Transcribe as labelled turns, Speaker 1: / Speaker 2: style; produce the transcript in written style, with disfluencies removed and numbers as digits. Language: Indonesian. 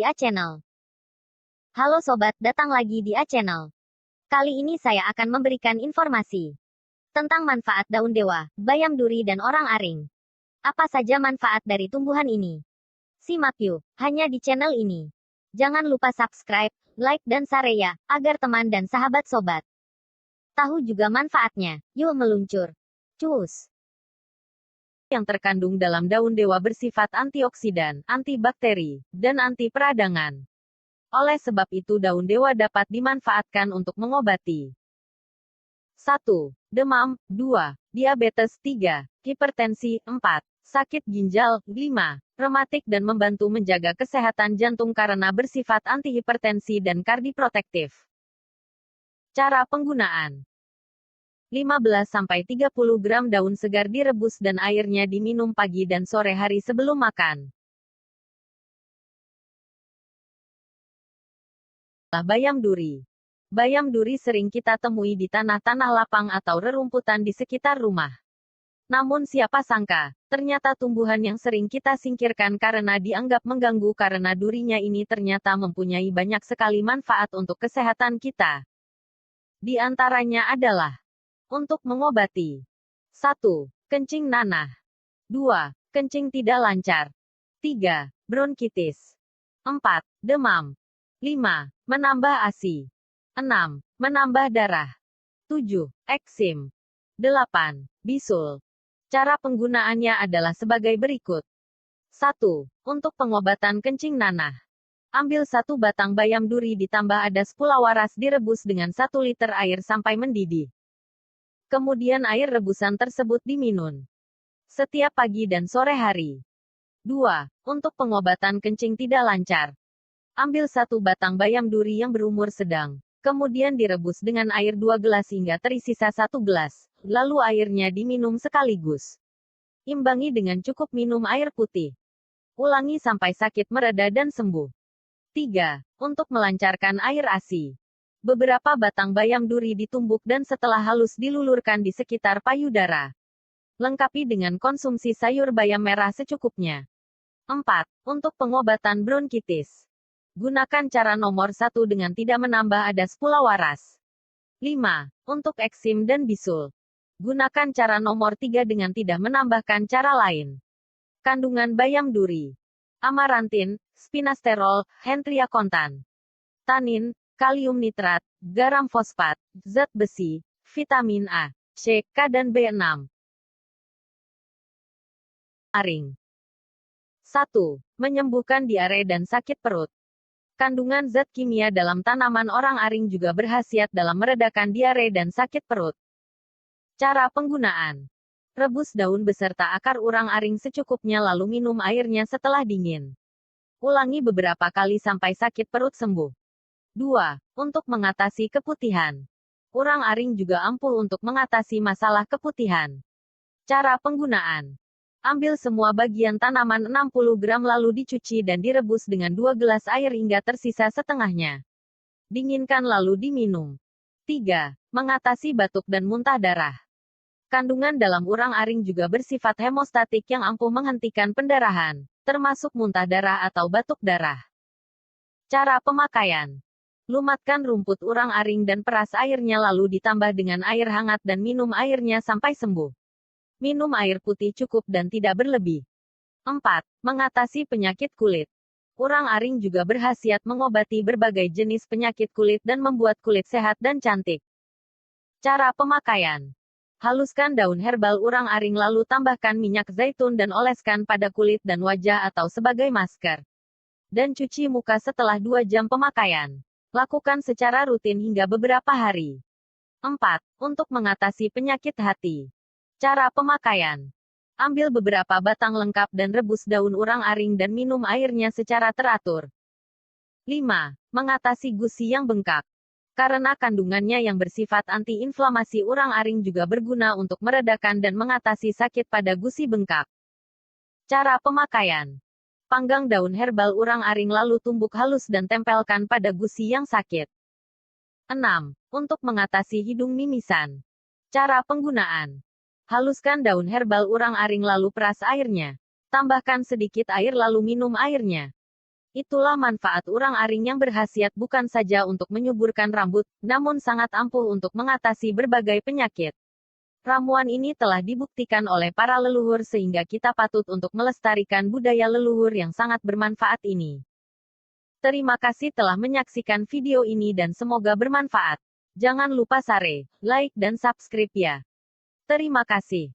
Speaker 1: di A-Channel. Halo sobat, datang lagi di A-Channel. Kali ini saya akan memberikan informasi tentang manfaat daun dewa, bayam duri dan orang aring. Apa saja manfaat dari tumbuhan ini? Simak yuk, hanya di channel ini. Jangan lupa subscribe, like dan share ya, agar teman dan sahabat sobat tahu juga manfaatnya. Yuk meluncur. Cus. Yang terkandung dalam daun dewa bersifat antioksidan, antibakteri, dan anti peradangan. Oleh sebab itu daun dewa dapat dimanfaatkan untuk mengobati 1. Demam, 2. Diabetes, 3. Hipertensi, 4. Sakit ginjal, 5. Rematik dan membantu menjaga kesehatan jantung karena bersifat antihipertensi dan kardioprotektif. Cara penggunaan: 15-30 gram daun segar direbus dan airnya diminum pagi dan sore hari sebelum makan. Bayam duri. Bayam duri sering kita temui di tanah-tanah lapang atau rerumputan di sekitar rumah. Namun siapa sangka, ternyata tumbuhan yang sering kita singkirkan karena dianggap mengganggu karena durinya ini ternyata mempunyai banyak sekali manfaat untuk kesehatan kita. Di antaranya adalah untuk mengobati 1. Kencing nanah, 2. Kencing tidak lancar, 3. Bronkitis, 4. Demam, 5. Menambah ASI, 6. Menambah darah, 7. Eksim, 8. Bisul. Cara penggunaannya adalah sebagai berikut. 1. Untuk pengobatan kencing nanah. Ambil 1 batang bayam duri ditambah adas pulawaras direbus dengan 1 liter air sampai mendidih. Kemudian air rebusan tersebut diminum setiap pagi dan sore hari. 2. Untuk pengobatan kencing tidak lancar. Ambil 1 batang bayam duri yang berumur sedang. Kemudian direbus dengan air 2 gelas hingga tersisa 1 gelas. Lalu airnya diminum sekaligus. Imbangi dengan cukup minum air putih. Ulangi sampai sakit mereda dan sembuh. 3. Untuk melancarkan air ASI. Beberapa batang bayam duri ditumbuk dan setelah halus dilulurkan di sekitar payudara. Lengkapi dengan konsumsi sayur bayam merah secukupnya. 4. Untuk pengobatan bronkitis. Gunakan cara nomor 1 dengan tidak menambah adas pulawaras. 5. Untuk eksim dan bisul. Gunakan cara nomor 3 dengan tidak menambahkan cara lain. Kandungan bayam duri: amarantin, spinasterol, hentriakontan, tanin, kalium nitrat, garam fosfat, zat besi, vitamin A, C, K dan B6. Aring. 1. Menyembuhkan diare dan sakit perut. Kandungan zat kimia dalam tanaman orang aring juga berkhasiat dalam meredakan diare dan sakit perut. Cara penggunaan: rebus daun beserta akar urang aring secukupnya lalu minum airnya setelah dingin. Ulangi beberapa kali sampai sakit perut sembuh. 2. Untuk mengatasi keputihan. Urang aring juga ampuh untuk mengatasi masalah keputihan. Cara penggunaan: ambil semua bagian tanaman 60 gram lalu dicuci dan direbus dengan 2 gelas air hingga tersisa setengahnya. Dinginkan lalu diminum. 3. Mengatasi batuk dan muntah darah. Kandungan dalam urang aring juga bersifat hemostatik yang ampuh menghentikan pendarahan, termasuk muntah darah atau batuk darah. Cara pemakaian: lumatkan rumput urang aring dan peras airnya lalu ditambah dengan air hangat dan minum airnya sampai sembuh. Minum air putih cukup dan tidak berlebih. 4. Mengatasi penyakit kulit. Urang aring juga berkhasiat mengobati berbagai jenis penyakit kulit dan membuat kulit sehat dan cantik. Cara pemakaian: haluskan daun herbal urang aring lalu tambahkan minyak zaitun dan oleskan pada kulit dan wajah atau sebagai masker. Dan cuci muka setelah 2 jam pemakaian. Lakukan secara rutin hingga beberapa hari. 4. Untuk mengatasi penyakit hati. Cara pemakaian: ambil beberapa batang lengkap dan rebus daun urang aring dan minum airnya secara teratur. 5. Mengatasi gusi yang bengkak. Karena kandungannya yang bersifat anti-inflamasi, urang aring juga berguna untuk meredakan dan mengatasi sakit pada gusi bengkak. Cara pemakaian: panggang daun herbal urang aring lalu tumbuk halus dan tempelkan pada gusi yang sakit. 6. Untuk mengatasi hidung mimisan. Cara penggunaan: haluskan daun herbal urang aring lalu peras airnya. Tambahkan sedikit air lalu minum airnya. Itulah manfaat urang-aring yang berkhasiat bukan saja untuk menyuburkan rambut, namun sangat ampuh untuk mengatasi berbagai penyakit. Ramuan ini telah dibuktikan oleh para leluhur sehingga kita patut untuk melestarikan budaya leluhur yang sangat bermanfaat ini. Terima kasih telah menyaksikan video ini dan semoga bermanfaat. Jangan lupa share, like dan subscribe ya. Terima kasih.